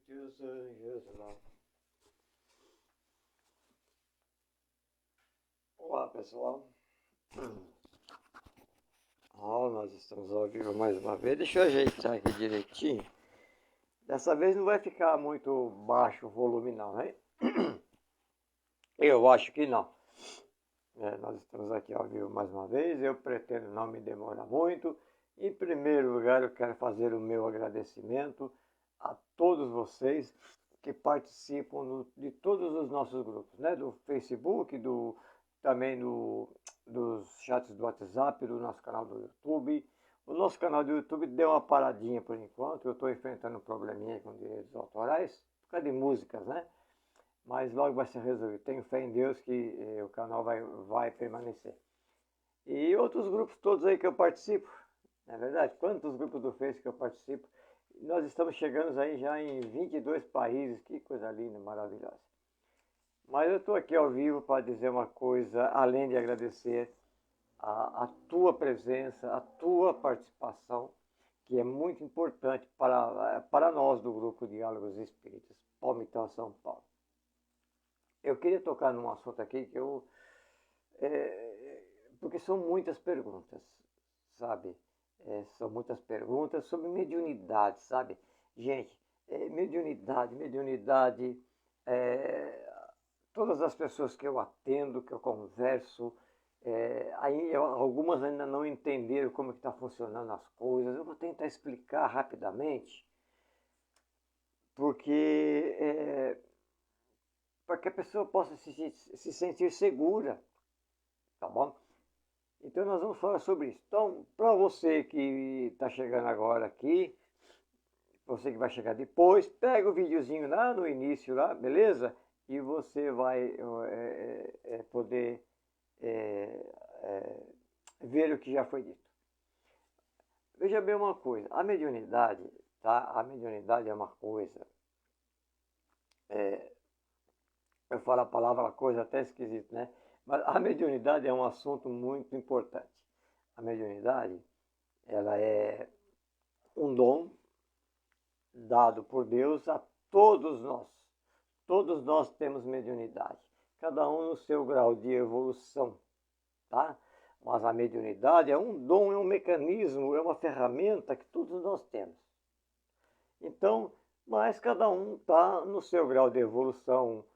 noite os anjos lá. Olá pessoal, nós estamos ao vivo mais uma vez. Deixa eu ajeitar aqui direitinho. Dessa vez não vai ficar muito baixo o volume não, né? Eu acho que não. Nós estamos aqui ao vivo mais uma vez. Eu pretendo não me demorar muito. Em primeiro lugar, eu quero fazer o meu agradecimento a todos vocês que participam de todos os nossos grupos, né? Do Facebook, também dos chats do WhatsApp, do nosso canal do YouTube. O nosso canal do YouTube deu uma paradinha por enquanto. Eu estou enfrentando um probleminha com direitos autorais, por causa de músicas, né? Mas logo vai ser resolvido. Tenho fé em Deus que o canal vai permanecer. E outros grupos todos aí que eu participo, não é verdade? Quantos grupos do Face que eu participo? Nós estamos chegando aí já em 22 países, que coisa linda, maravilhosa. Mas eu estou aqui ao vivo para dizer uma coisa, além de agradecer a tua presença, a tua participação, que é muito importante para nós do Grupo Diálogos Espíritas, Palmitão, São Paulo. Eu queria tocar num assunto aqui que porque são muitas perguntas, sabe? São muitas perguntas sobre mediunidade, sabe? Gente, mediunidade, todas as pessoas que eu atendo, que eu converso, algumas ainda não entenderam como está funcionando as coisas. Eu vou tentar explicar rapidamente, porque para que a pessoa possa se sentir segura, tá bom? Então nós vamos falar sobre isso. Então, para você que está chegando agora aqui, você que vai chegar depois, pega o videozinho lá no início, lá, beleza? E você vai poder ver o que já foi dito. Veja bem uma coisa, a mediunidade, tá? A mediunidade é uma coisa, eu falo a palavra coisa até esquisito, né? Mas a mediunidade é um assunto muito importante. A mediunidade, ela é um dom dado por Deus a todos nós. Todos nós temos mediunidade, cada um no seu grau de evolução, tá? Mas a mediunidade é um dom, é um mecanismo, é uma ferramenta que todos nós temos. Então, mas cada um está no seu grau de evolução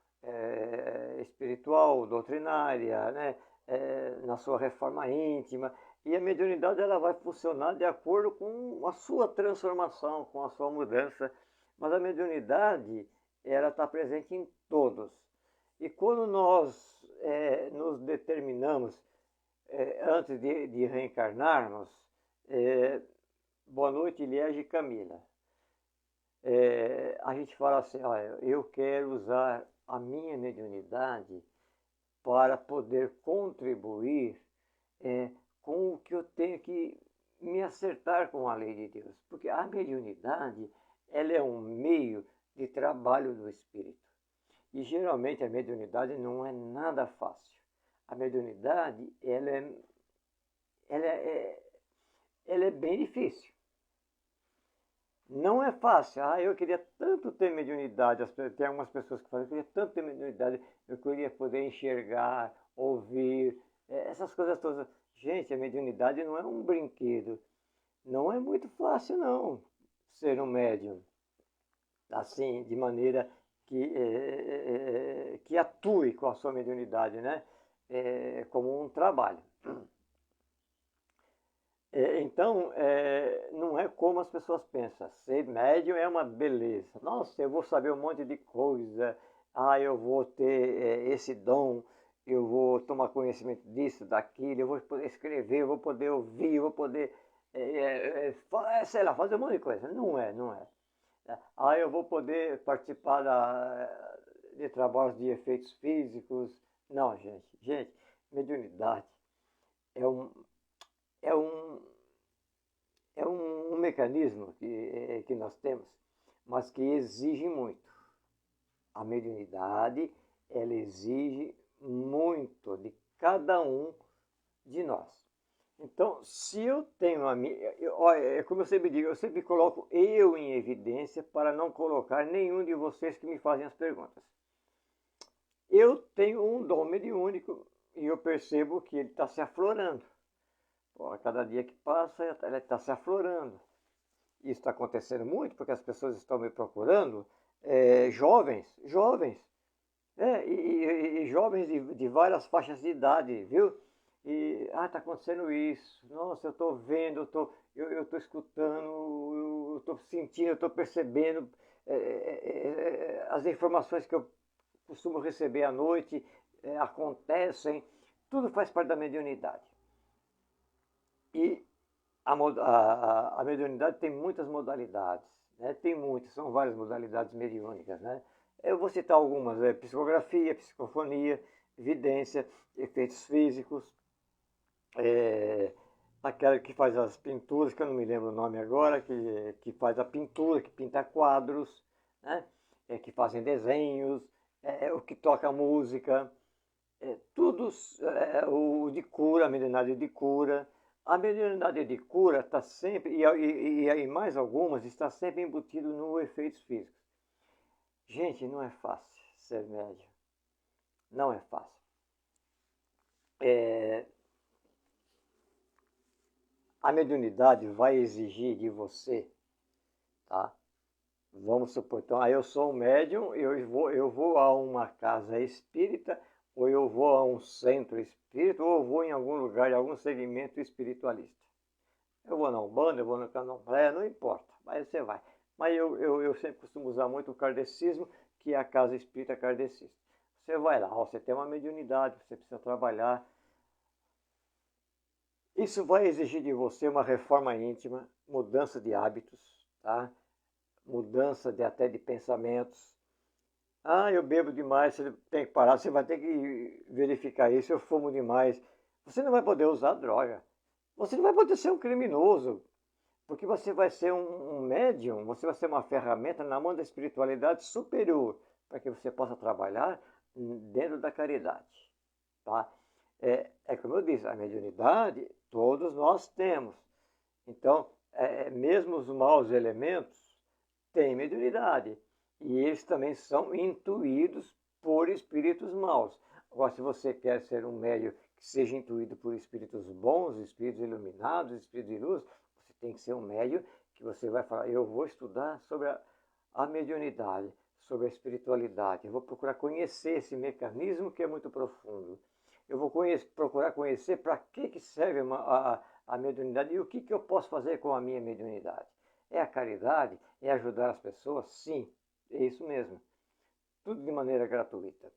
espiritual, doutrinária, né? Na sua reforma íntima. E a mediunidade ela vai funcionar de acordo com a sua transformação, com a sua mudança. Mas a mediunidade ela está presente em todos. E quando nós nos determinamos, antes de reencarnarmos, boa noite, Liege e Camila. A gente fala assim, olha, eu quero usar a minha mediunidade para poder contribuir com o que eu tenho que me acertar com a lei de Deus. Porque a mediunidade, ela é um meio de trabalho do espírito. E geralmente a mediunidade não é nada fácil. A mediunidade, ela é bem difícil. Não é fácil. Eu queria tanto ter mediunidade. Tem algumas pessoas que falam, eu queria tanto ter mediunidade, eu queria poder enxergar, ouvir, essas coisas todas. Gente, a mediunidade não é um brinquedo. Não é muito fácil, não, ser um médium. Assim, de maneira que atue com a sua mediunidade, né? Como um trabalho. Então, não é como as pessoas pensam. Ser médium é uma beleza. Nossa, eu vou saber um monte de coisa. Eu vou ter esse dom. Eu vou tomar conhecimento disso, daquilo. Eu vou poder escrever, eu vou poder ouvir, eu vou poder, sei lá, fazer um monte de coisa. Não é, não é. Eu vou poder participar de trabalhos de efeitos físicos. Não, gente. Gente, mediunidade é um mecanismo que nós temos, mas que exige muito. A mediunidade, ela exige muito de cada um de nós. Então, se eu tenho a minha. Olha, é como eu sempre digo, eu sempre coloco eu em evidência para não colocar nenhum de vocês que me fazem as perguntas. Eu tenho um dom mediúnico e eu percebo que ele está se aflorando. Ó, a cada dia que passa, ele está se aflorando. Isso está acontecendo muito porque as pessoas estão me procurando, jovens, e jovens de várias faixas de idade, viu? E, está acontecendo isso, nossa, eu estou vendo, eu estou escutando, eu estou sentindo, eu estou percebendo as informações que eu costumo receber à noite, acontecem, tudo faz parte da mediunidade. E a mediunidade tem muitas modalidades, né? Tem muitas, são várias modalidades mediúnicas, né? Eu vou citar algumas, psicografia, psicofonia, vidência, efeitos físicos, aquela que faz as pinturas, que eu não me lembro o nome agora, que faz a pintura, que pinta quadros, né? Que fazem desenhos, o que toca música, tudo o de cura, a mediunidade de cura. A mediunidade de cura está sempre, e mais algumas, está sempre embutido no efeitos físicos. Gente, não é fácil ser médium. Não é fácil. A mediunidade vai exigir de você, tá? Vamos supor, então, eu sou um médium, eu vou a uma casa espírita, ou eu vou a um centro espírita, ou eu vou em algum lugar, em algum segmento espiritualista. Eu vou na Umbanda, eu vou no Candomblé, não importa, mas você vai. Mas eu sempre costumo usar muito o kardecismo, que é a casa espírita kardecista. Você vai lá, você tem uma mediunidade, você precisa trabalhar. Isso vai exigir de você uma reforma íntima, mudança de hábitos, tá? Mudança até de pensamentos. Eu bebo demais, você tem que parar, você vai ter que verificar isso, eu fumo demais. Você não vai poder usar droga. Você não vai poder ser um criminoso, porque você vai ser um médium, você vai ser uma ferramenta na mão da espiritualidade superior, para que você possa trabalhar dentro da caridade. Tá? Como eu disse, a mediunidade todos nós temos. Então, mesmo os maus elementos têm mediunidade. E eles também são intuídos por espíritos maus. Agora, se você quer ser um médium que seja intuído por espíritos bons, espíritos iluminados, espíritos de luz, você tem que ser um médium que você vai falar, eu vou estudar sobre a mediunidade, sobre a espiritualidade. Eu vou procurar conhecer esse mecanismo que é muito profundo. Eu vou procurar conhecer para que serve a mediunidade e o que eu posso fazer com a minha mediunidade. É a caridade? É ajudar as pessoas? Sim, é isso mesmo. Tudo de maneira gratuita.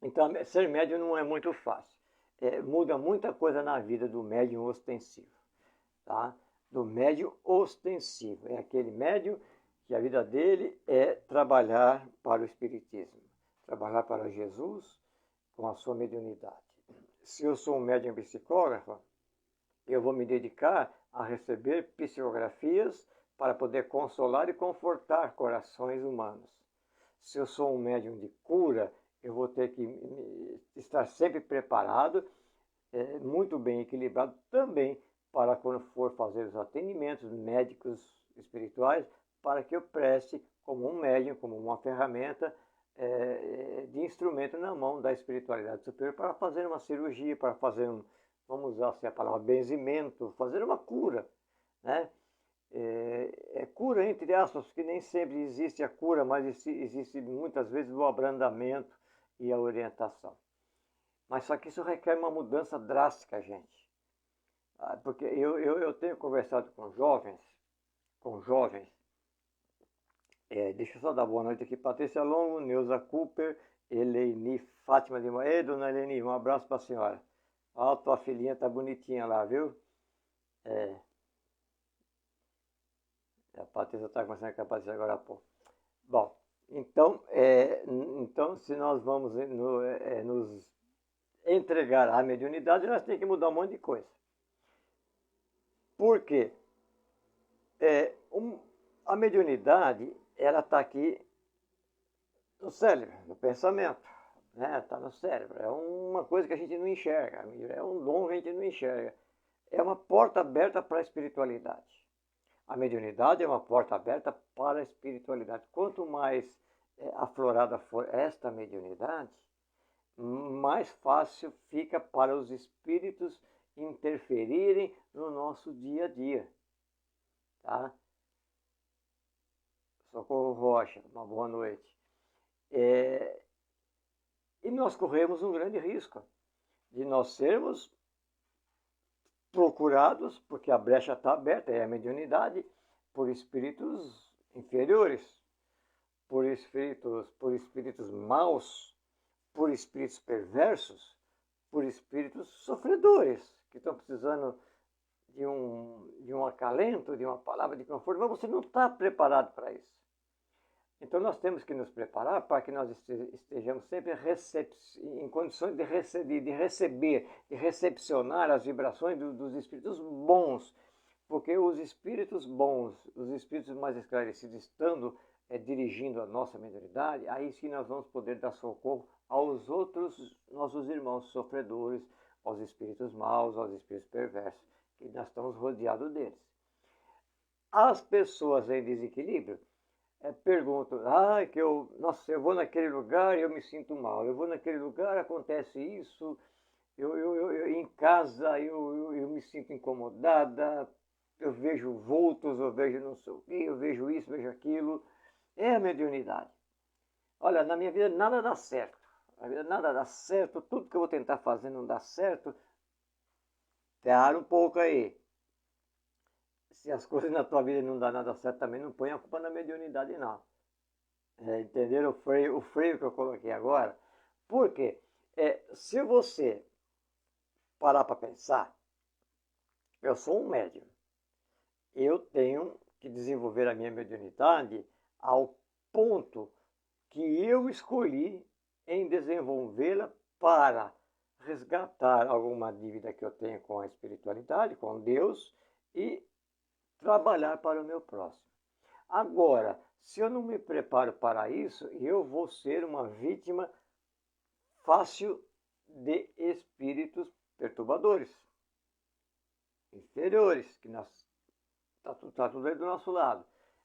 Então, ser médium não é muito fácil. Muda muita coisa na vida do médium ostensivo. Tá? Do médium ostensivo. É aquele médium que a vida dele é trabalhar para o Espiritismo. Trabalhar para Jesus com a sua mediunidade. Se eu sou um médium psicógrafo, eu vou me dedicar a receber psicografias para poder consolar e confortar corações humanos. Se eu sou um médium de cura, eu vou ter que estar sempre preparado, muito bem equilibrado também para quando for fazer os atendimentos médicos espirituais, para que eu preste como um médium, como uma ferramenta de instrumento na mão da espiritualidade superior para fazer uma cirurgia, para fazer vamos usar assim a palavra benzimento, fazer uma cura, né? Cura entre aspas, porque nem sempre existe a cura, mas existe muitas vezes o abrandamento e a orientação. Mas só que isso requer uma mudança drástica, gente. Porque eu tenho conversado com jovens, deixa eu só dar boa noite aqui, Patrícia Longo, Neuza Cooper, Eleini Fátima de Moura. Ei, dona Eleini, um abraço para a senhora. Ó, tua filhinha tá bonitinha lá, viu? A Patrícia está conversando com a Patrícia agora há pouco. Bom, então se nós vamos nos entregar à mediunidade, nós temos que mudar um monte de coisa. Por quê? A mediunidade, ela está aqui no cérebro, no pensamento. Está no cérebro. É uma coisa que a gente não enxerga. É um dom que a gente não enxerga. é uma porta aberta para a espiritualidade. A mediunidade é uma porta aberta para a espiritualidade. Quanto mais aflorada for esta mediunidade, mais fácil fica para os espíritos interferirem no nosso dia a dia. Tá? Socorro Rocha, uma boa noite. E nós corremos um grande risco de nós sermos procurados, porque a brecha está aberta, é a mediunidade, por espíritos inferiores, por espíritos maus, por espíritos perversos, por espíritos sofredores, que estão precisando de um acalento, de uma palavra de conforto, mas você não está preparado para isso. Então nós temos que nos preparar para que nós estejamos sempre em condições de receber, de recepcionar as vibrações dos espíritos bons, porque os espíritos bons, os espíritos mais esclarecidos, estando dirigindo a nossa mediunidade, aí sim nós vamos poder dar socorro aos outros nossos irmãos sofredores, aos espíritos maus, aos espíritos perversos, que nós estamos rodeados deles. As pessoas em desequilíbrio perguntam, nossa, eu vou naquele lugar e eu me sinto mal, eu vou naquele lugar, acontece isso, eu em casa eu me sinto incomodada, eu vejo vultos, eu vejo não sei o quê, eu vejo isso, vejo aquilo. É a mediunidade. Olha, na minha vida nada dá certo. Na vida nada dá certo, tudo que eu vou tentar fazer não dá certo. Para um pouco aí. Se as coisas na tua vida não dão nada certo, também não põe a culpa na mediunidade, não. Entenderam o freio que eu coloquei agora? Porque se você parar para pensar, eu sou um médium. Eu tenho que desenvolver a minha mediunidade ao ponto que eu escolhi em desenvolvê-la para resgatar alguma dívida que eu tenho com a espiritualidade, com Deus, e trabalhar para o meu próximo. Agora, se eu não me preparo para isso, eu vou ser uma vítima fácil de espíritos perturbadores, inferiores, que está tudo aí do nosso lado.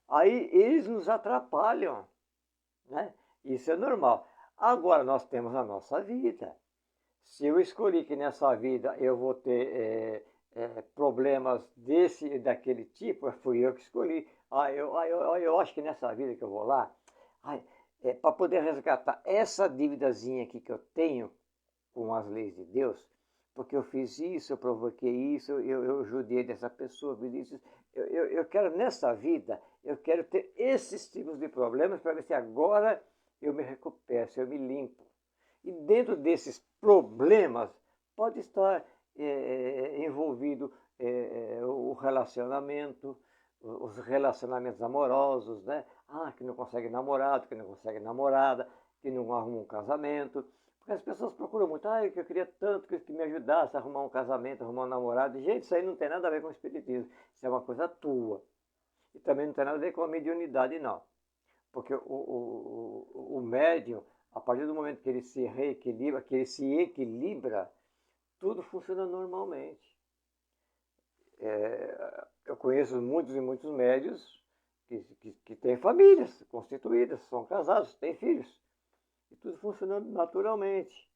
Aí eles nos atrapalham, né? Isso é normal. Agora nós temos a nossa vida. Se eu escolhi que nessa vida eu vou ter problemas desse e daquele tipo, fui eu que escolhi. Eu acho que nessa vida que eu vou lá, para poder resgatar essa dívidazinha aqui que eu tenho com as leis de Deus, porque eu fiz isso, eu provoquei isso, eu judiei dessa pessoa, fiz isso. Eu quero nessa vida, eu quero ter esses tipos de problemas para ver se agora eu me recupero, se eu me limpo. E dentro desses problemas pode estar envolvido o relacionamento, os relacionamentos amorosos, né? Que não consegue namorado, que não consegue namorada, que não arruma um casamento. Porque as pessoas procuram muito, que eu queria tanto que me ajudasse a arrumar um casamento, arrumar um namorado. Gente, isso aí não tem nada a ver com o espiritismo, isso é uma coisa tua. E também não tem nada a ver com a mediunidade, não. Porque o médium, a partir do momento que ele se reequilibra, que ele se equilibra, tudo funciona normalmente. Eu conheço muitos e muitos médios que têm famílias constituídas, são casados, têm filhos. E tudo funcionando naturalmente.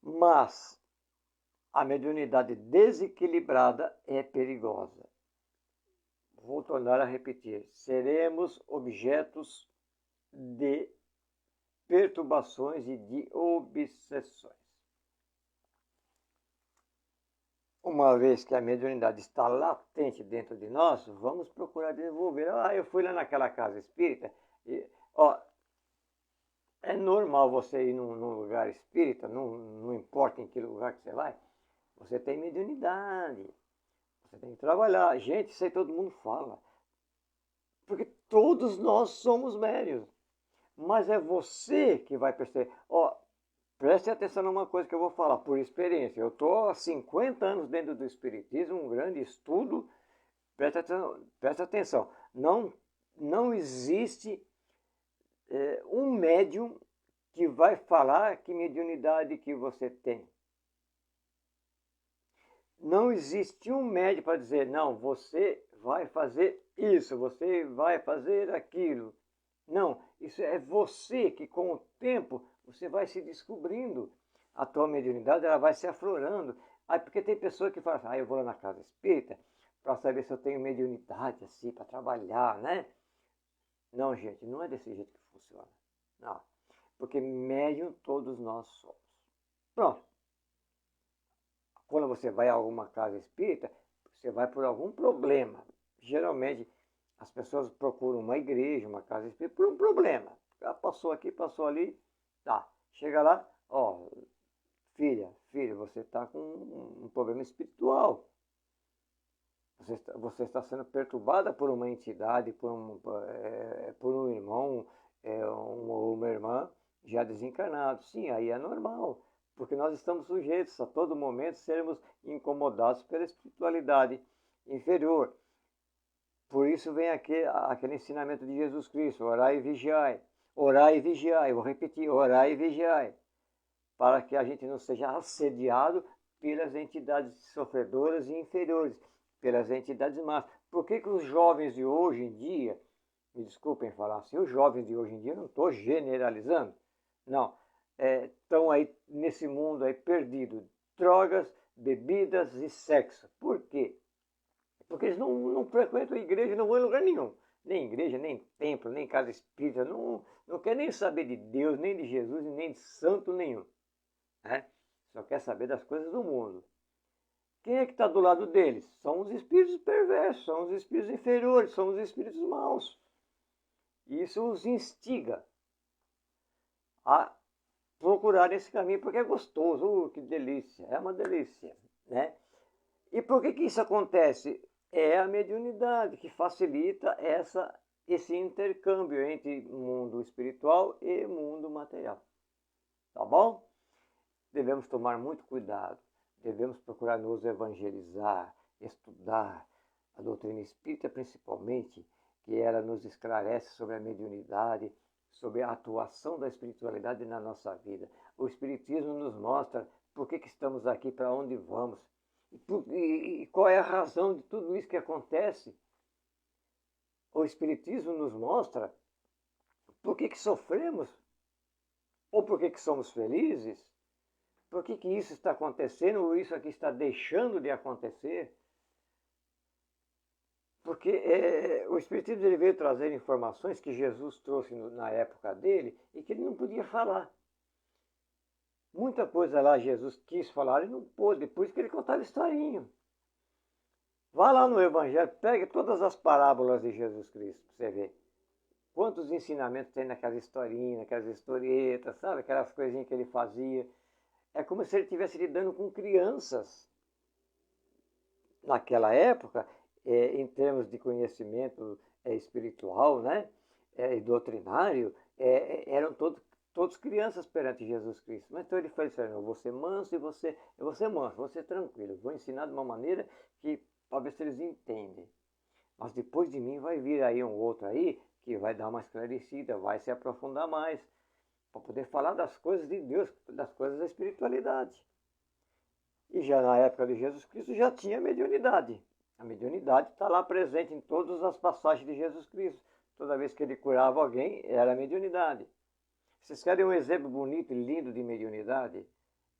Mas a mediunidade desequilibrada é perigosa. Vou tornar a repetir. Seremos objetos de perturbações e de obsessões. Uma vez que a mediunidade está latente dentro de nós, vamos procurar desenvolver. Eu fui lá naquela casa espírita e, é normal você ir num lugar espírita, não importa em que lugar que você vai, você tem mediunidade, você tem que trabalhar. Gente, isso aí todo mundo fala, porque todos nós somos médiuns, mas é você que vai perceber. Preste atenção numa coisa que eu vou falar por experiência. Eu estou há 50 anos dentro do espiritismo, um grande estudo. Preste atenção. Não existe um médium que vai falar que mediunidade que você tem. não existe um médico para dizer, não, você vai fazer isso, você vai fazer aquilo. Não, isso é você que com o tempo você vai se descobrindo. A tua mediunidade ela vai se aflorando. Aí, porque tem pessoa que fala assim, eu vou lá na casa espírita para saber se eu tenho mediunidade assim, para trabalhar, né? Não, gente, não é desse jeito que funciona. Não, porque médium todos nós somos. Pronto. Quando você vai a alguma casa espírita, você vai por algum problema. Geralmente, as pessoas procuram uma igreja, uma casa espírita, por um problema. Já passou aqui, passou ali, tá. Chega lá, ó, filha, você está com um problema espiritual. Você está sendo perturbada por uma entidade, por um irmão, uma irmã já desencarnado. Sim, aí é normal, porque nós estamos sujeitos a todo momento sermos incomodados pela espiritualidade inferior. Por isso vem aquele ensinamento de Jesus Cristo, orai e vigiai. Orai e vigiai, vou repetir, orai e vigiai, para que a gente não seja assediado pelas entidades sofredoras e inferiores, pelas entidades más. Por que os jovens de hoje em dia, me desculpem falar assim, os jovens de hoje em dia, não estou generalizando, não, estão aí nesse mundo aí perdido, drogas, bebidas e sexo. Por quê? Porque eles não frequentam a igreja, não vão em lugar nenhum. Nem igreja, nem templo, nem casa espírita, não quer nem saber de Deus, nem de Jesus, nem de santo nenhum. Né? Só quer saber das coisas do mundo. Quem é que está do lado deles? São os espíritos perversos, são os espíritos inferiores, são os espíritos maus. E isso os instiga a procurar esse caminho, porque é gostoso, que delícia, é uma delícia. Né? E por que isso acontece? É a mediunidade que facilita esse intercâmbio entre mundo espiritual e mundo material. Tá bom? Devemos tomar muito cuidado. Devemos procurar nos evangelizar, estudar a doutrina espírita principalmente, que ela nos esclarece sobre a mediunidade, sobre a atuação da espiritualidade na nossa vida. O espiritismo nos mostra por que estamos aqui, para onde vamos, e qual é a razão de tudo isso que acontece. O espiritismo nos mostra por que sofremos, ou por que somos felizes. Por que isso está acontecendo ou isso aqui está deixando de acontecer? Porque o Espiritismo ele veio trazer informações que Jesus trouxe na época dele e que ele não podia falar. Muita coisa lá Jesus quis falar e não pôde, por isso que ele contava historinha. Vá lá no Evangelho, pegue todas as parábolas de Jesus Cristo, para você ver. Quantos ensinamentos tem naquelas historinhas, naquelas historietas, sabe? Aquelas coisinhas que ele fazia. É como se ele estivesse lidando com crianças. Naquela época, em termos de conhecimento espiritual, né, e doutrinário, eram todos crianças perante Jesus Cristo. Mas então ele falou assim, eu vou ser manso e eu vou ser manso, vou ser tranquilo, vou ensinar de uma maneira que, para ver se eles entendem. Mas depois de mim vai vir aí um outro aí, que vai dar uma esclarecida, vai se aprofundar mais, para poder falar das coisas de Deus, das coisas da espiritualidade. E já na época de Jesus Cristo já tinha mediunidade. A mediunidade está lá presente em todas as passagens de Jesus Cristo. Toda vez que ele curava alguém, era mediunidade. Vocês querem um exemplo bonito e lindo de mediunidade?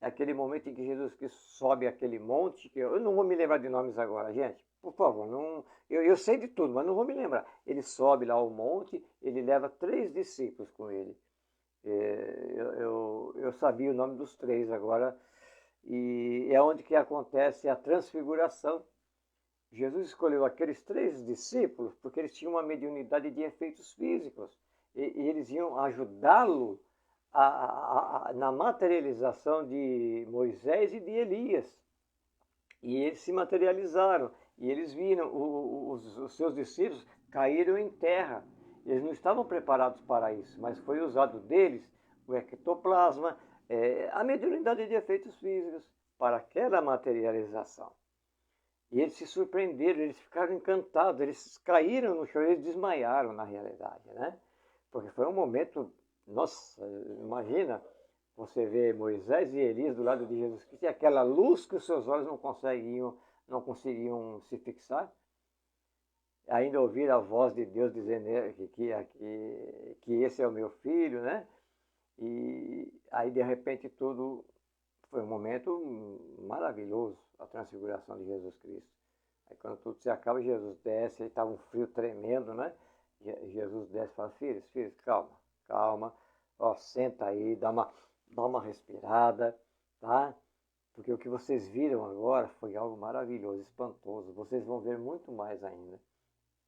É aquele momento em que Jesus Cristo sobe aquele monte, que eu não vou me lembrar de nomes agora, gente. Por favor, não, eu sei de tudo, mas não vou me lembrar. Ele sobe lá o monte, ele leva 3 discípulos com ele. Eu sabia o nome dos 3 agora, e é onde que acontece a transfiguração. Jesus escolheu aqueles 3 discípulos porque eles tinham uma mediunidade de efeitos físicos e eles iam ajudá-lo na materialização de Moisés e de Elias. E eles se materializaram e eles viram, os seus discípulos caíram em terra. Eles não estavam preparados para isso, mas foi usado deles o ectoplasma, a mediunidade de efeitos físicos para aquela materialização. E eles se surpreenderam, eles ficaram encantados, eles caíram no chão, eles desmaiaram na realidade, né? Porque foi um momento, nossa, imagina, Você vê Moisés e Elias do lado de Jesus Cristo, e aquela luz que os seus olhos não conseguiam se fixar. Ainda ouvir a voz de Deus dizendo que esse é o meu filho, né? E aí, de repente, tudo foi um momento maravilhoso, a transfiguração de Jesus Cristo. Aí, quando tudo se acaba, Jesus desce, aí estava um frio tremendo, né? Jesus desce e fala, filhos, calma, calma, ó, senta aí, dá uma respirada, tá? Porque o que vocês viram agora foi algo maravilhoso, espantoso. Vocês vão ver muito mais ainda,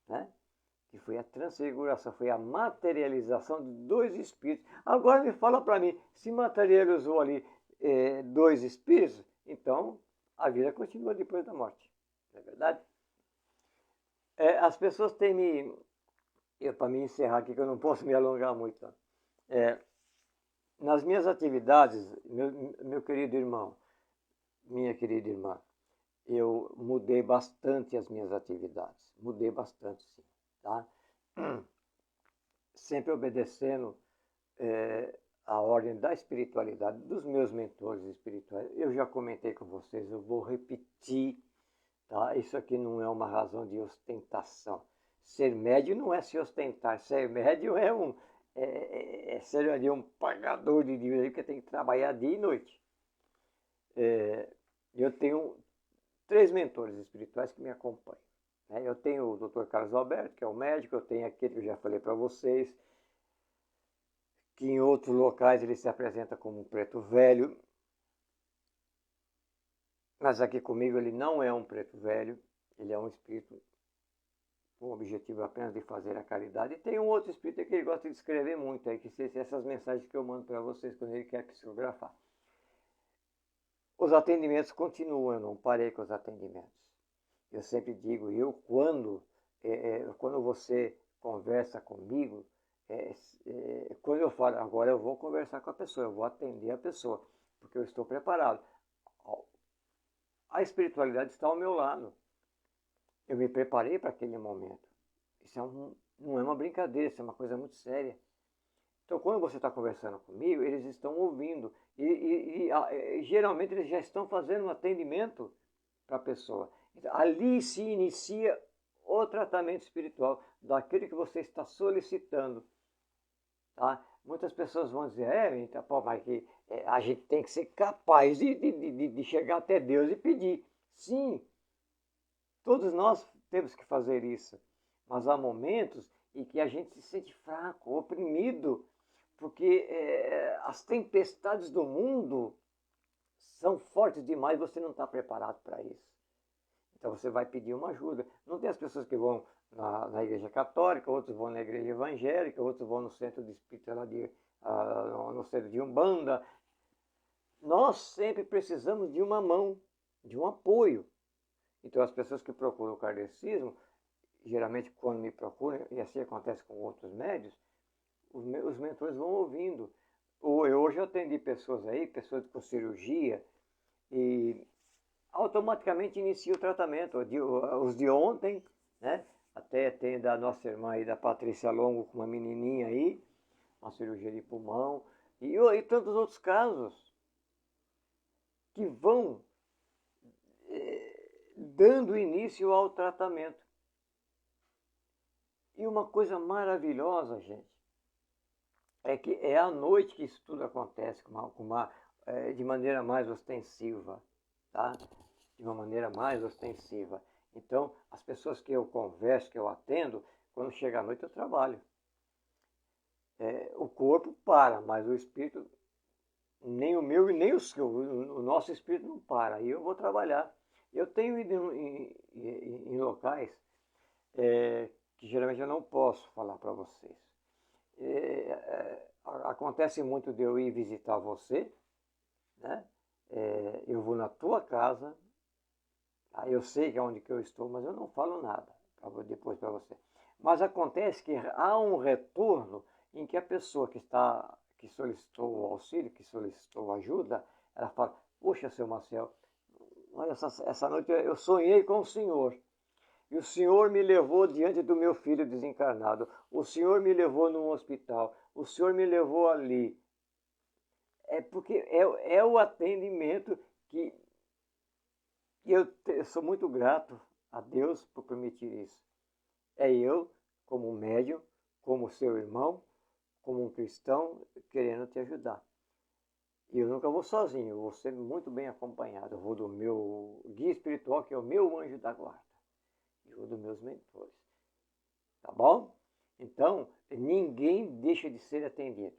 né? Que foi a transfiguração, foi a materialização de dois espíritos. Agora me fala para mim, se materializou ali dois espíritos, então a vida continua depois da morte, não é verdade? As pessoas têm para me encerrar aqui, que eu não posso me alongar muito, nas minhas atividades, meu querido irmão, minha querida irmã, eu mudei bastante as minhas atividades, mudei bastante, sim, tá? Sempre obedecendo a ordem da espiritualidade, dos meus mentores espirituais. Eu já comentei com vocês, eu vou repetir, tá? Isso aqui não é uma razão de ostentação. Ser médio não é se ostentar, ser médio é ser ali um pagador de dívida, porque tem que trabalhar dia e noite. Eu tenho 3 mentores espirituais que me acompanham. Eu tenho o Dr. Carlos Alberto, que é o médico, eu tenho aquele que eu já falei para vocês, que em outros locais ele se apresenta como um preto velho, mas aqui comigo ele não é um preto velho, ele é um espírito com o objetivo apenas de fazer a caridade. E tem um outro espírito que ele gosta de escrever muito, que são essas mensagens que eu mando para vocês quando ele quer psicografar. Os atendimentos continuam, eu não parei com os atendimentos. Eu sempre digo, quando você conversa comigo, quando eu falo, agora eu vou conversar com a pessoa, eu vou atender a pessoa, porque eu estou preparado. A espiritualidade está ao meu lado. Eu me preparei para aquele momento. Isso não é uma brincadeira, isso é uma coisa muito séria. Então, quando você está conversando comigo, eles estão ouvindo. E geralmente eles já estão fazendo um atendimento para a pessoa. Então, ali se inicia o tratamento espiritual daquele que você está solicitando. Tá? Muitas pessoas vão dizer, então, mas a gente tem que ser capaz de chegar até Deus e pedir. Sim, todos nós temos que fazer isso. Mas há momentos em que a gente se sente fraco, oprimido, porque as tempestades do mundo são fortes demais, você não está preparado para isso. Então você vai pedir uma ajuda. Não tem as pessoas que vão na igreja católica, outros vão na igreja evangélica, outros vão no centro de espírita, no centro de Umbanda. Nós sempre precisamos de uma mão, de um apoio. Então as pessoas que procuram o kardecismo, geralmente quando me procuram, e assim acontece com outros médios, os mentores vão ouvindo. Eu hoje atendi pessoas com cirurgia, e automaticamente inicia o tratamento. Os de ontem, né? Até tem da nossa irmã aí, da Patrícia Longo, com uma menininha aí, uma cirurgia de pulmão, e tantos outros casos que vão dando início ao tratamento. E uma coisa maravilhosa, gente, é que é à noite que isso tudo acontece de maneira mais ostensiva, tá? De uma maneira mais ostensiva. Então, as pessoas que eu converso, que eu atendo, quando chega a noite eu trabalho. O corpo para, mas o espírito, nem o meu e nem o seu, o nosso espírito não para. E eu vou trabalhar. Eu tenho ido em locais que geralmente eu não posso falar para vocês. Acontece muito de eu ir visitar você, né? Eu vou na tua casa, eu sei que é onde que eu estou, mas eu não falo nada depois para você. Mas acontece que há um retorno em que a pessoa que solicitou o auxílio, que solicitou ajuda, ela fala, poxa, seu Marcel, olha, essa noite eu sonhei com o senhor. E o senhor me levou diante do meu filho desencarnado. O senhor me levou num hospital. O senhor me levou ali. É porque é o atendimento que eu sou muito grato a Deus por permitir isso. É eu, como médium, como seu irmão, como um cristão, querendo te ajudar. E eu nunca vou sozinho, eu vou ser muito bem acompanhado. Eu vou do meu guia espiritual, que é o meu anjo da guarda. E vou dos meus mentores. Tá bom? Então, ninguém deixa de ser atendido.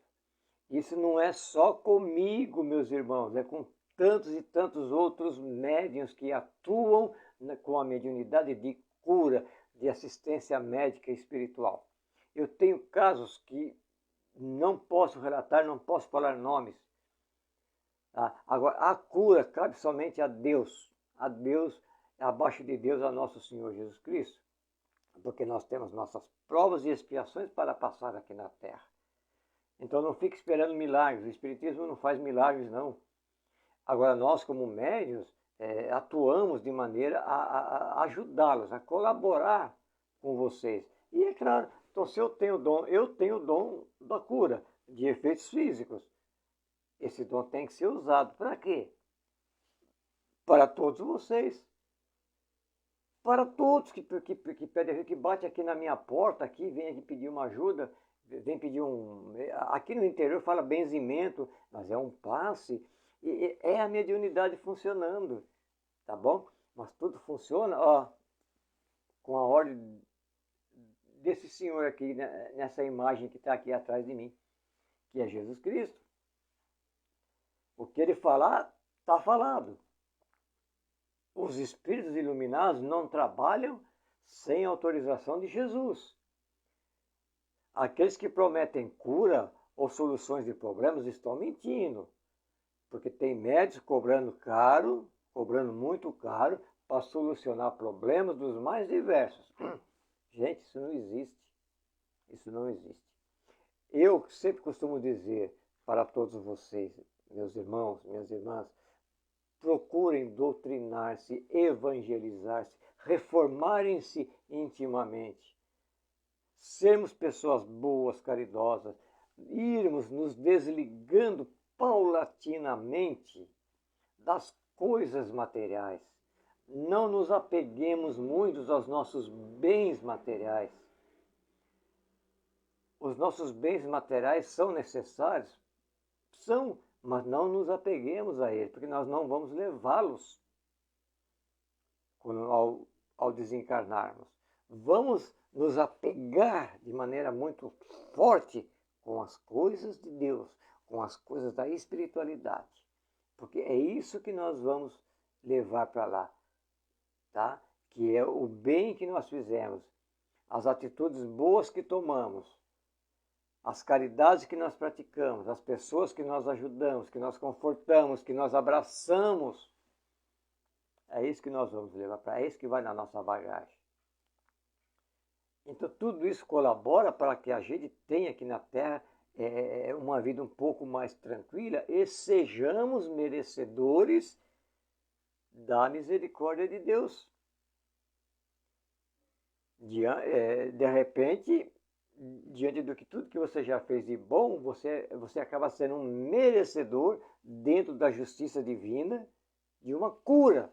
Isso não é só comigo, meus irmãos, é com tantos e tantos outros médiuns que atuam com a mediunidade de cura, de assistência médica e espiritual. Eu tenho casos que não posso relatar, não posso falar nomes. Tá? Agora, a cura cabe somente a Deus, abaixo de Deus, a nosso Senhor Jesus Cristo, porque nós temos nossas provas e expiações para passar aqui na Terra. Então não fique esperando milagres, o Espiritismo não faz milagres não. Agora nós como médiuns atuamos de maneira a ajudá-los, a colaborar com vocês. E é claro, então se eu tenho o dom da cura, de efeitos físicos. Esse dom tem que ser usado para quê? Para todos vocês. Para todos que pedem, que bate aqui na minha porta, aqui, vem aqui pedir uma ajuda, vem pedir aqui no interior fala benzimento, mas é um passe, e é a mediunidade funcionando, tá bom? Mas tudo funciona, ó, com a ordem desse senhor aqui, né, nessa imagem que está aqui atrás de mim, que é Jesus Cristo. O que ele falar, está falado. Os espíritos iluminados não trabalham sem autorização de Jesus. Aqueles que prometem cura ou soluções de problemas estão mentindo. Porque tem médicos cobrando caro, cobrando muito caro, para solucionar problemas dos mais diversos. Gente, isso não existe. Isso não existe. Eu sempre costumo dizer para todos vocês, meus irmãos, minhas irmãs, procurem doutrinar-se, evangelizar-se, reformarem-se intimamente. Sermos pessoas boas, caridosas, irmos nos desligando paulatinamente das coisas materiais. Não nos apeguemos muito aos nossos bens materiais. Os nossos bens materiais são necessários? São, mas não nos apeguemos a eles, porque nós não vamos levá-los ao desencarnarmos. Vamos nos apegar de maneira muito forte com as coisas de Deus, com as coisas da espiritualidade, porque é isso que nós vamos levar para lá, tá? Que é o bem que nós fizemos, as atitudes boas que tomamos, as caridades que nós praticamos, as pessoas que nós ajudamos, que nós confortamos, que nós abraçamos. É isso que nós vamos levar para, é isso que vai na nossa bagagem. Então tudo isso colabora para que a gente tenha aqui na Terra uma vida um pouco mais tranquila e sejamos merecedores da misericórdia de Deus. De repente, diante do que tudo que você já fez de bom, você acaba sendo um merecedor dentro da justiça divina de uma cura,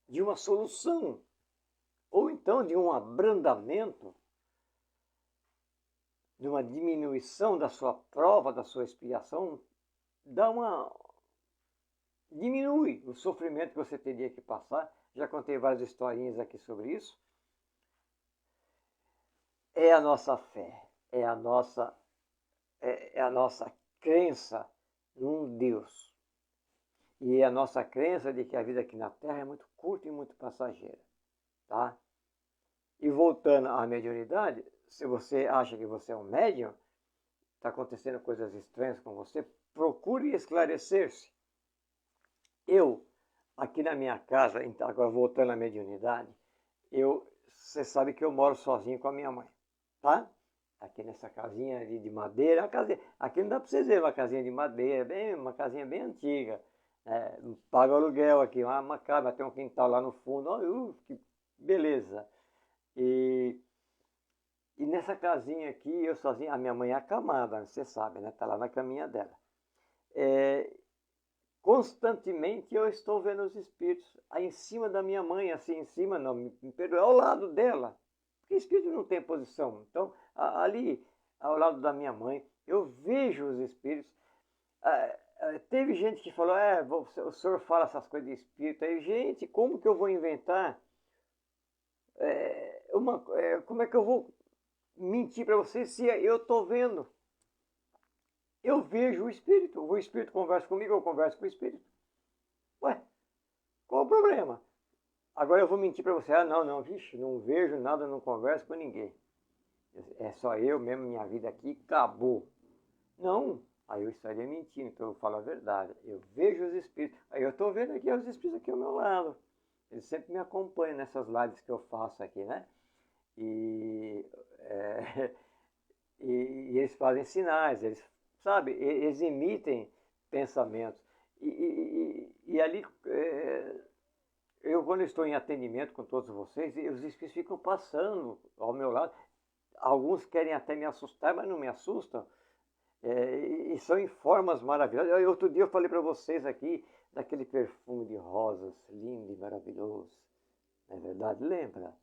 de uma solução, ou então de um abrandamento, de uma diminuição da sua prova, da sua expiação, diminui o sofrimento que você teria que passar. Já contei várias historinhas aqui sobre isso. É a nossa fé, é a nossa crença num Deus. E é a nossa crença de que a vida aqui na Terra é muito curta e muito passageira. Tá? E voltando à mediunidade, se você acha que você é um médium, está acontecendo coisas estranhas com você, procure esclarecer-se. Eu, aqui na minha casa, agora voltando à mediunidade, você sabe que eu moro sozinho com a minha mãe. Tá? Aqui nessa casinha ali de madeira, aqui não dá para vocês verem, uma casinha de madeira, uma casinha bem antiga. Paga aluguel aqui, uma casa, tem um quintal lá no fundo, que beleza. E nessa casinha aqui, eu sozinho, a minha mãe é acamada, você sabe, né? Tá lá na caminha dela. constantemente eu estou vendo os espíritos aí em cima da minha mãe, assim, em cima não, me perdoe, ao lado dela. Porque espírito não tem posição. Então, ali, ao lado da minha mãe, eu vejo os espíritos. Teve gente que falou, o senhor fala essas coisas de espírito. Aí, gente, como que eu vou inventar? Como é que eu vou mentir para vocês se eu estou vendo? Eu vejo o espírito conversa comigo, eu converso com o espírito. Ué, qual o problema? Agora eu vou mentir para você, não, vixe, não vejo nada, não converso com ninguém. É só eu mesmo, minha vida aqui, acabou. Não, aí eu estaria mentindo, então eu falo a verdade. Eu vejo os espíritos, aí eu estou vendo aqui os espíritos aqui ao meu lado. Eles sempre me acompanham nessas lives que eu faço aqui, né? E, e eles fazem sinais, eles, sabe, eles emitem pensamentos. E ali, eu quando estou em atendimento com todos vocês, os espíritos ficam passando ao meu lado. Alguns querem até me assustar, mas não me assustam. E são em formas maravilhosas. Outro dia eu falei para vocês aqui daquele perfume de rosas lindo e maravilhoso. Não é verdade? Lembra?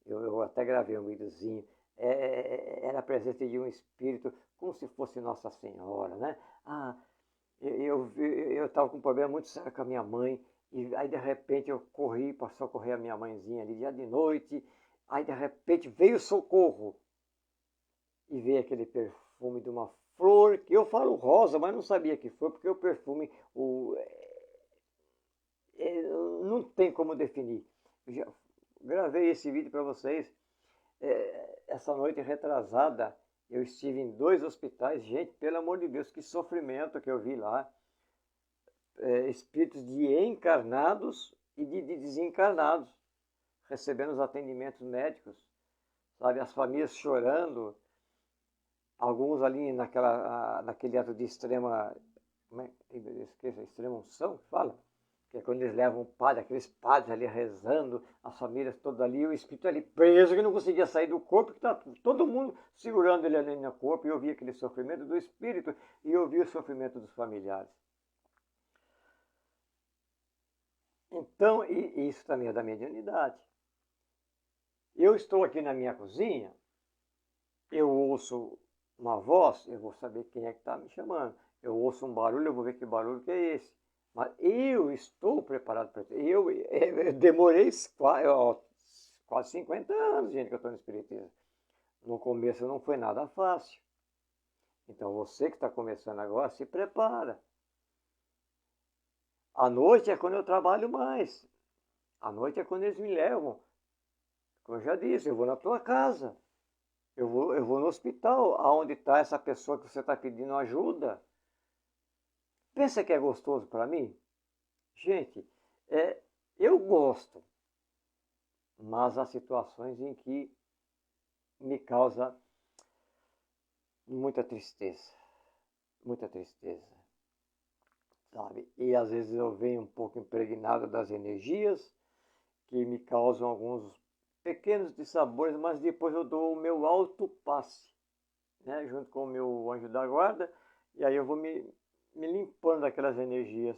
Eu até gravei um videozinho. Era a presença de um espírito, como se fosse Nossa Senhora, né? Eu estava com um problema muito sério com a minha mãe. E aí de repente eu corri para socorrer a minha mãezinha ali, dia de noite. Aí de repente veio socorro. E veio aquele perfume de uma flor, que eu falo rosa, mas não sabia que foi, porque o perfume não tem como definir. Eu já gravei esse vídeo para vocês. Essa noite retrasada, eu estive em 2 hospitais. Gente, pelo amor de Deus, que sofrimento que eu vi lá. Espíritos de encarnados e de desencarnados, recebendo os atendimentos médicos, sabe, as famílias chorando, alguns ali naquele ato de extrema, extrema unção, fala, que é quando eles levam o padre, aqueles padres ali rezando, as famílias todas ali, o espírito ali preso, que não conseguia sair do corpo, que está todo mundo segurando ele ali no corpo, e eu vi aquele sofrimento do espírito, e eu vi o sofrimento dos familiares. Então, e isso também é da mediunidade. Eu estou aqui na minha cozinha, eu ouço uma voz, eu vou saber quem é que está me chamando. Eu ouço um barulho, eu vou ver que barulho que é esse. Mas eu estou preparado para isso. Eu demorei quase 50 anos, gente, que eu estou no Espiritismo. No começo não foi nada fácil. Então você que está começando agora, se prepara. À noite é quando eu trabalho mais. À noite é quando eles me levam. Como eu já disse, eu vou na tua casa. Eu vou no hospital, aonde está essa pessoa que você está pedindo ajuda. Pensa que é gostoso para mim? Gente, eu gosto. Mas há situações em que me causa muita tristeza. Muita tristeza. Sabe? E às vezes eu venho um pouco impregnado das energias que me causam alguns pequenos dissabores, mas depois eu dou o meu alto passe, né, junto com o meu anjo da guarda, e aí eu vou me limpando daquelas energias,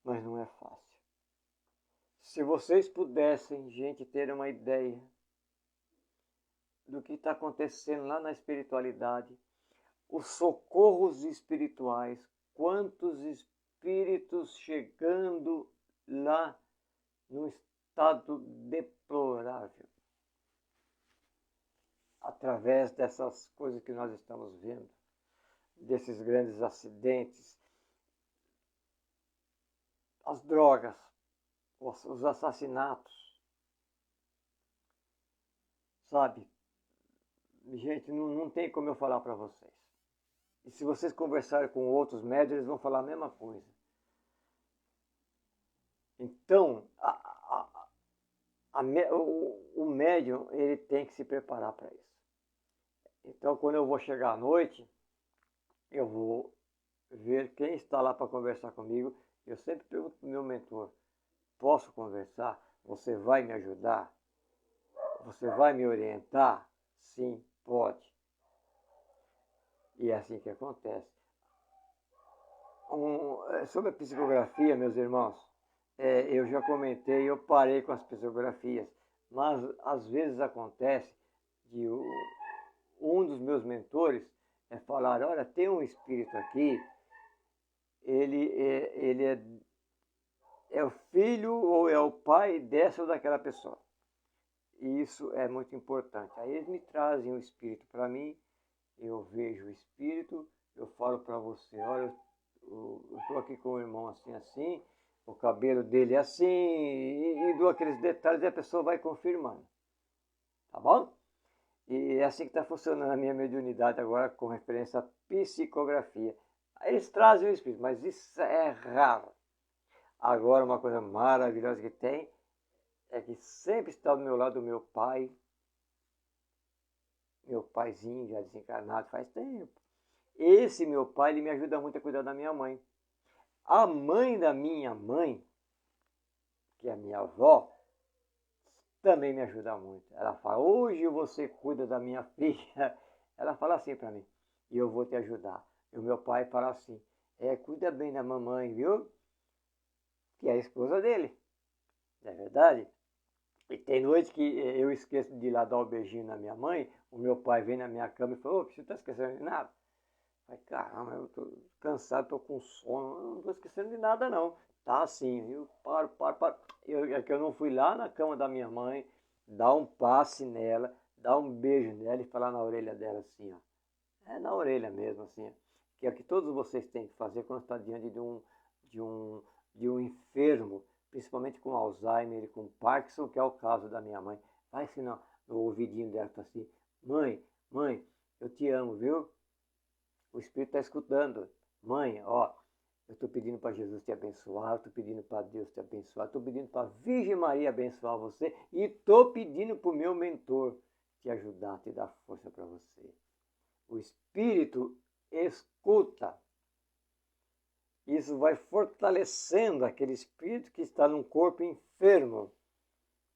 mas não é fácil. Se vocês pudessem, gente, ter uma ideia do que está acontecendo lá na espiritualidade, os socorros espirituais, quantos espíritos chegando lá num estado deplorável, através dessas coisas que nós estamos vendo, desses grandes acidentes, as drogas, os assassinatos, sabe? Gente, não tem como eu falar para vocês. E se vocês conversarem com outros médios, eles vão falar a mesma coisa. Então, o médium, ele tem que se preparar para isso. Então, quando eu vou chegar à noite, eu vou ver quem está lá para conversar comigo. Eu sempre pergunto para o meu mentor, posso conversar? Você vai me ajudar? Você vai me orientar? Sim, pode. E é assim que acontece. Sobre a psicografia, meus irmãos, eu já comentei, eu parei com as psicografias, mas às vezes acontece de um dos meus mentores falar, olha, tem um espírito aqui, ele é o filho ou é o pai dessa ou daquela pessoa. E isso é muito importante. Aí eles me trazem o espírito para mim, eu vejo o espírito, eu falo para você, olha, eu estou aqui com o irmão assim, assim, o cabelo dele é assim, e dou aqueles detalhes e a pessoa vai confirmando. Tá bom? E é assim que está funcionando a minha mediunidade agora com referência à psicografia. Eles trazem o espírito, mas isso é raro. Agora, uma coisa maravilhosa que tem é que sempre está do meu lado o meu paizinho já desencarnado faz tempo. Esse meu pai, ele me ajuda muito a cuidar da minha mãe. A mãe da minha mãe, que é a minha avó, também me ajuda muito. Ela fala, hoje você cuida da minha filha. Ela fala assim para mim, e eu vou te ajudar. E o meu pai fala assim, cuida bem da mamãe, viu? Que é a esposa dele. Não é verdade? E tem noite que eu esqueço de ir lá dar o beijinho na minha mãe, o meu pai vem na minha cama e fala, você está esquecendo de nada? Ai, caramba, eu tô cansado, tô com sono, eu não tô esquecendo de nada não. Tá assim, eu paro. É que eu não fui lá na cama da minha mãe, dar um passe nela, dar um beijo nela e falar na orelha dela assim, ó. É na orelha mesmo, assim, ó. Que é o que todos vocês têm que fazer quando está diante de um, de um enfermo, principalmente com Alzheimer e com Parkinson, que é o caso da minha mãe. Vai assim no ouvidinho dela, assim, mãe, eu te amo, viu? O Espírito está escutando. Mãe, ó, eu estou pedindo para Jesus te abençoar, estou pedindo para Deus te abençoar, estou pedindo para a Virgem Maria abençoar você e estou pedindo para o meu mentor te ajudar, te dar força para você. O Espírito escuta. Isso vai fortalecendo aquele espírito que está num corpo enfermo.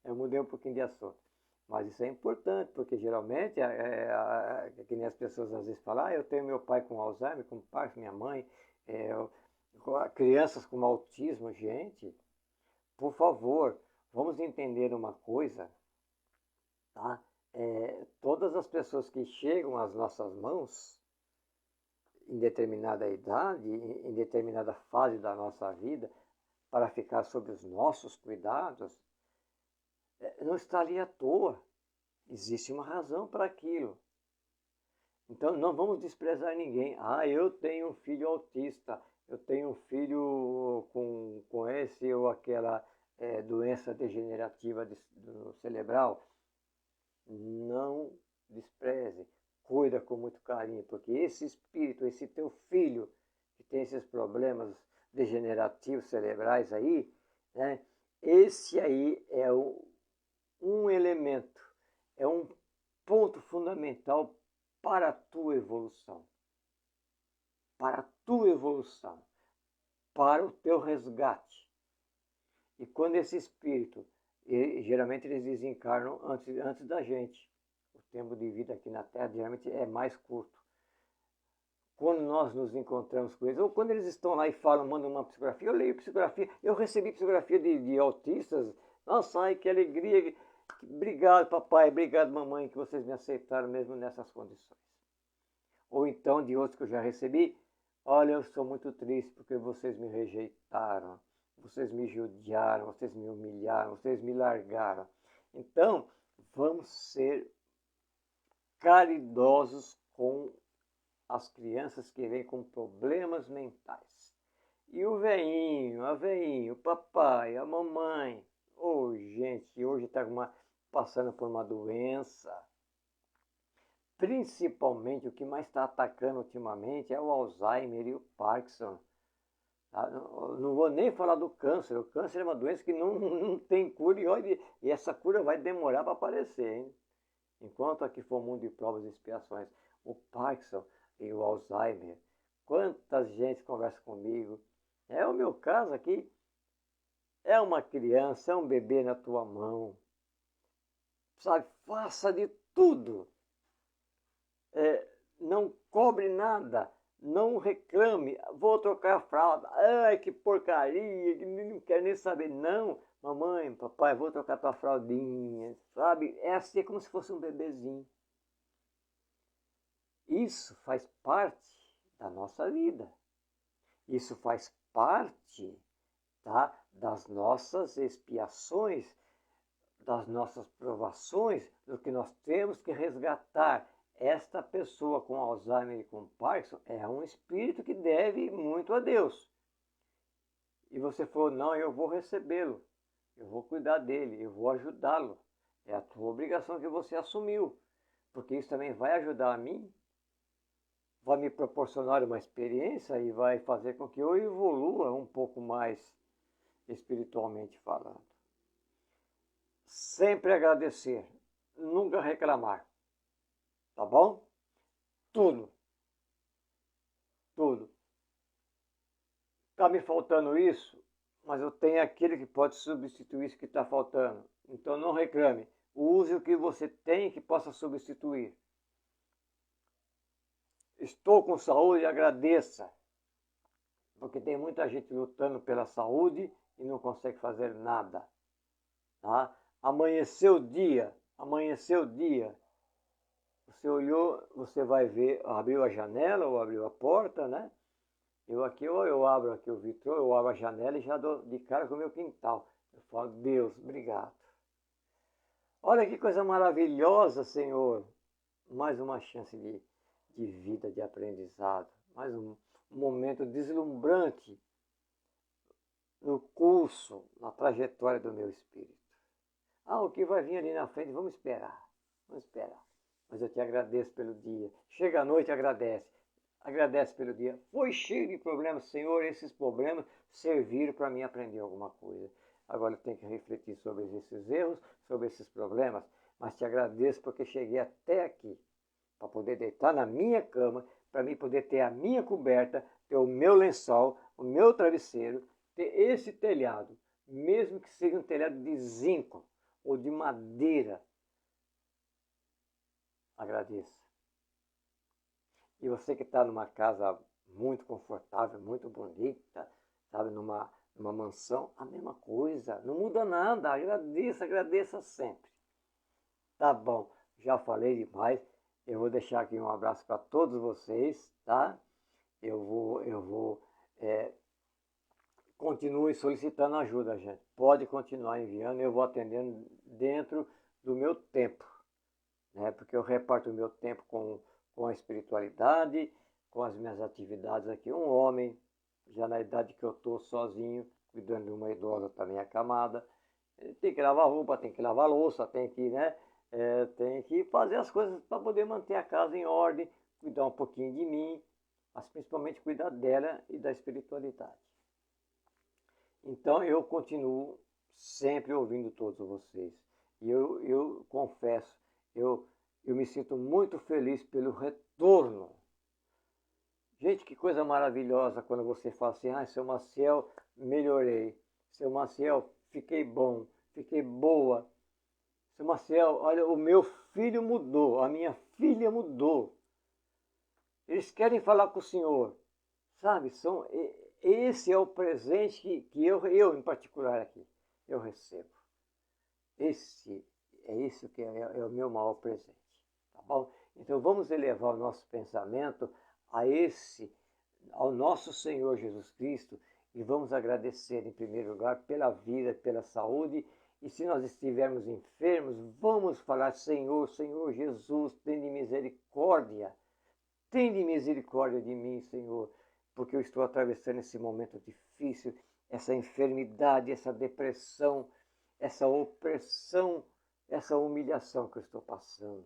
Eu mudei um pouquinho de assunto. Mas isso é importante, porque geralmente, que nem as pessoas às vezes falam, eu tenho meu pai com Alzheimer, com Parkinson, minha mãe, crianças com autismo, gente, por favor, vamos entender uma coisa, tá? Todas as pessoas que chegam às nossas mãos, em determinada idade, em determinada fase da nossa vida, para ficar sob os nossos cuidados, não está ali à toa. Existe uma razão para aquilo. Então não vamos desprezar ninguém. Eu tenho um filho autista, eu tenho um filho com esse ou aquela doença degenerativa cerebral. Não despreze, cuida com muito carinho, porque esse espírito, esse teu filho que tem esses problemas degenerativos cerebrais aí, né, esse aí é um elemento, é um ponto fundamental para a tua evolução. Para a tua evolução. Para o teu resgate. E quando esse espírito, geralmente eles desencarnam antes da gente. O tempo de vida aqui na Terra geralmente é mais curto. Quando nós nos encontramos com eles, ou quando eles estão lá e falam, mandam uma psicografia, eu leio psicografia, eu recebi psicografia de autistas, nossa, ai que alegria, obrigado papai, obrigado mamãe, que vocês me aceitaram mesmo nessas condições. Ou então de outros que eu já recebi, olha, eu sou muito triste porque vocês me rejeitaram, vocês me judiaram, vocês me humilharam, vocês me largaram. Então, vamos ser caridosos com as crianças que vêm com problemas mentais. E o veinho, a veinha, o papai, a mamãe, gente, hoje está passando por uma doença. Principalmente o que mais está atacando ultimamente é o Alzheimer e o Parkinson. Não vou nem falar do câncer. O câncer é uma doença que não tem cura e essa cura vai demorar para aparecer, hein? Enquanto aqui for um mundo de provas e expiações, o Parkinson e o Alzheimer, quantas gente conversa comigo. É o meu caso aqui. É uma criança, é um bebê na tua mão. Sabe, faça de tudo. Não cobre nada. Não reclame, vou trocar a fralda, ai que porcaria, não quero nem saber. Não, mamãe, papai, vou trocar tua fraldinha, sabe? É assim, é como se fosse um bebezinho. Isso faz parte da nossa vida. Isso faz parte, tá, das nossas expiações, das nossas provações, do que nós temos que resgatar. Esta pessoa com Alzheimer e com Parkinson é um espírito que deve muito a Deus. E você falou, não, eu vou recebê-lo, eu vou cuidar dele, eu vou ajudá-lo. É a tua obrigação que você assumiu, porque isso também vai ajudar a mim, vai me proporcionar uma experiência e vai fazer com que eu evolua um pouco mais espiritualmente falando. Sempre agradecer, nunca reclamar. Tá bom? Tudo. Tá me faltando isso, mas eu tenho aquele que pode substituir isso que está faltando. Então não reclame. Use o que você tem que possa substituir. Estou com saúde, agradeça. Porque tem muita gente lutando pela saúde e não consegue fazer nada. Tá? Amanheceu o dia. Você olhou, você vai ver, abriu a janela ou abriu a porta, né? Eu abro aqui o vitrô, eu abro a janela e já dou de cara com o meu quintal. Eu falo, Deus, obrigado. Olha que coisa maravilhosa, Senhor. Mais uma chance de vida, de aprendizado. Mais um momento deslumbrante no curso, na trajetória do meu espírito. O que vai vir ali na frente, vamos esperar. Mas eu te agradeço pelo dia. Chega a noite, agradece pelo dia. Foi cheio de problemas, Senhor, esses problemas serviram para mim aprender alguma coisa. Agora eu tenho que refletir sobre esses erros, sobre esses problemas, mas te agradeço porque cheguei até aqui, para poder deitar na minha cama, para mim poder ter a minha coberta, ter o meu lençol, o meu travesseiro, ter esse telhado, mesmo que seja um telhado de zinco ou de madeira. Agradeço. E você que está numa casa muito confortável, muito bonita, sabe, numa mansão, a mesma coisa, não muda nada, agradeça sempre. Tá bom, já falei demais, eu vou deixar aqui um abraço para todos vocês, tá? Continue solicitando ajuda, gente, pode continuar enviando, eu vou atendendo dentro do meu tempo, né? Porque eu reparto o meu tempo com a espiritualidade, com as minhas atividades aqui. Um homem, já na idade que eu estou sozinho, cuidando de uma idosa também acamada, tem que lavar roupa, tem que lavar louça, tem que, né, tem que fazer as coisas para poder manter a casa em ordem, cuidar um pouquinho de mim, mas principalmente cuidar dela e da espiritualidade. Então eu continuo sempre ouvindo todos vocês. E eu confesso, eu me sinto muito feliz pelo retorno. Gente, que coisa maravilhosa quando você fala assim, seu Maciel, melhorei. Seu Maciel, fiquei bom, fiquei boa. Seu Maciel, olha, o meu filho mudou, a minha filha mudou. Eles querem falar com o Senhor. Sabe, esse é o presente que eu em particular aqui, eu recebo. Esse que é o meu maior presente. Tá bom? Então vamos elevar o nosso pensamento ao nosso Senhor Jesus Cristo e vamos agradecer em primeiro lugar pela vida, pela saúde. E se nós estivermos enfermos, vamos falar, Senhor Jesus, tem de misericórdia de mim, Senhor, porque eu estou atravessando esse momento difícil, essa enfermidade, essa depressão, essa opressão, essa humilhação que eu estou passando.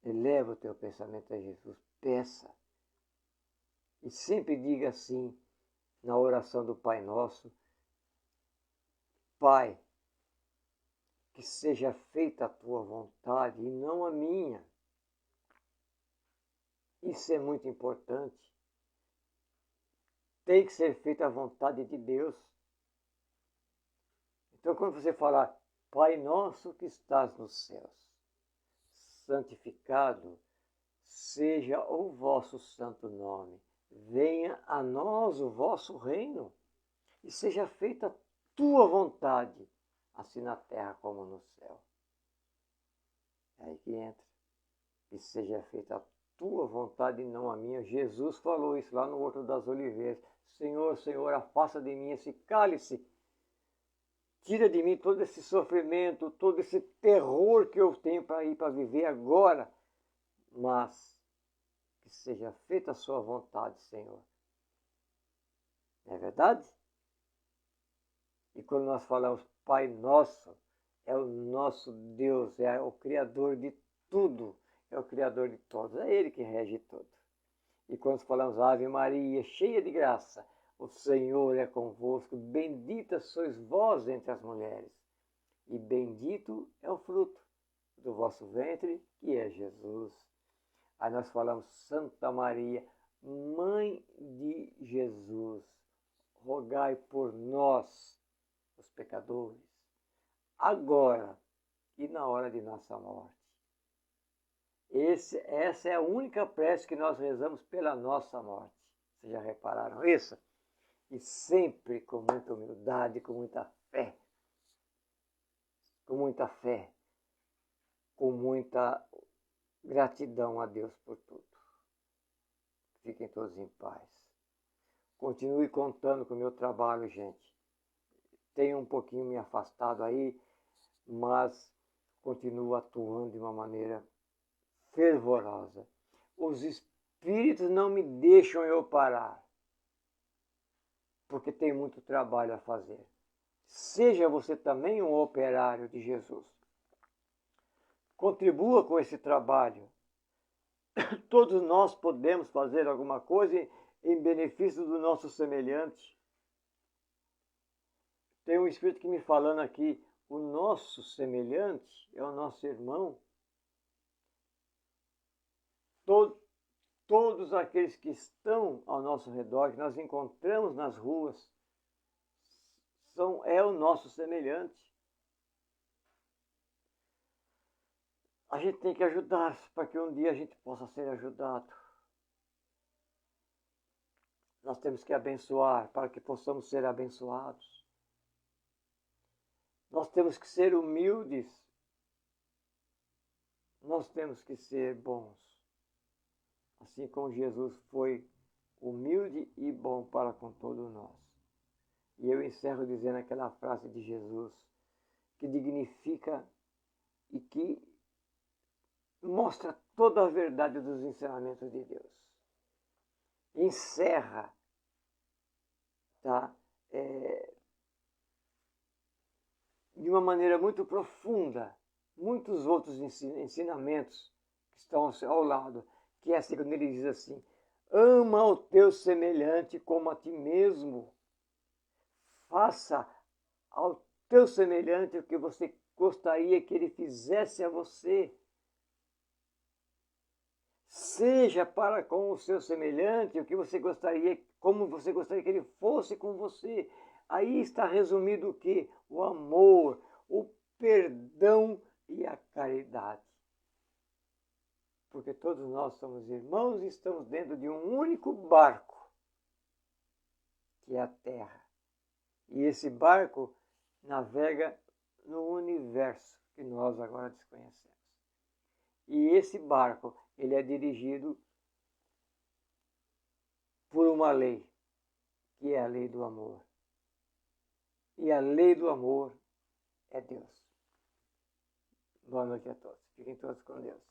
Eleva o teu pensamento a Jesus, peça. E sempre diga assim, na oração do Pai Nosso, Pai, que seja feita a tua vontade e não a minha. Isso é muito importante. Tem que ser feita a vontade de Deus. Então, quando você falar, Pai nosso que estás nos céus, santificado seja o vosso santo nome. Venha a nós o vosso reino e seja feita a tua vontade, assim na terra como no céu. É aí que entra. E seja feita a tua vontade e não a minha. Jesus falou isso lá no Horto das Oliveiras. Senhor, Senhor, afasta de mim esse cálice. Tira de mim todo esse sofrimento, todo esse terror que eu tenho para ir para viver agora. Mas que seja feita a sua vontade, Senhor. Não é verdade? E quando nós falamos Pai Nosso, é o nosso Deus, é o Criador de tudo, é o Criador de todos, é Ele que rege tudo. E quando falamos Ave Maria, cheia de graça, o Senhor é convosco, bendita sois vós entre as mulheres, e bendito é o fruto do vosso ventre, que é Jesus. Aí nós falamos Santa Maria, Mãe de Jesus, rogai por nós, os pecadores, agora e na hora de nossa morte. Essa é a única prece que nós rezamos pela nossa morte. Vocês já repararam isso? E sempre com muita humildade, com muita fé. Com muita fé. Com muita gratidão a Deus por tudo. Fiquem todos em paz. Continue contando com o meu trabalho, gente. Tenho um pouquinho me afastado aí, mas continuo atuando de uma maneira fervorosa. Os espíritos não me deixam eu parar, porque tem muito trabalho a fazer. Seja você também um operário de Jesus. Contribua com esse trabalho. Todos nós podemos fazer alguma coisa em benefício do nosso semelhante. Tem um espírito que me falando aqui, o nosso semelhante é o nosso irmão. Todos aqueles que estão ao nosso redor, que nós encontramos nas ruas, é o nosso semelhante. A gente tem que ajudar para que um dia a gente possa ser ajudado. Nós temos que abençoar para que possamos ser abençoados. Nós temos que ser humildes. Nós temos que ser bons. Assim como Jesus foi humilde e bom para com todos nós. E eu encerro dizendo aquela frase de Jesus que dignifica e que mostra toda a verdade dos ensinamentos de Deus. Encerra, tá? De uma maneira muito profunda, muitos outros ensinamentos que estão ao lado, que é assim, quando ele diz assim, ama o teu semelhante como a ti mesmo, faça ao teu semelhante o que você gostaria que ele fizesse a você. Seja para com o seu semelhante o que você gostaria, como você gostaria que ele fosse com você. Aí está resumido o quê? O amor, o perdão e a caridade. Porque todos nós somos irmãos e estamos dentro de um único barco, que é a Terra. E esse barco navega no universo que nós agora desconhecemos. E esse barco, ele é dirigido por uma lei, que é a lei do amor. E a lei do amor é Deus. Boa noite a todos. Fiquem todos com Deus.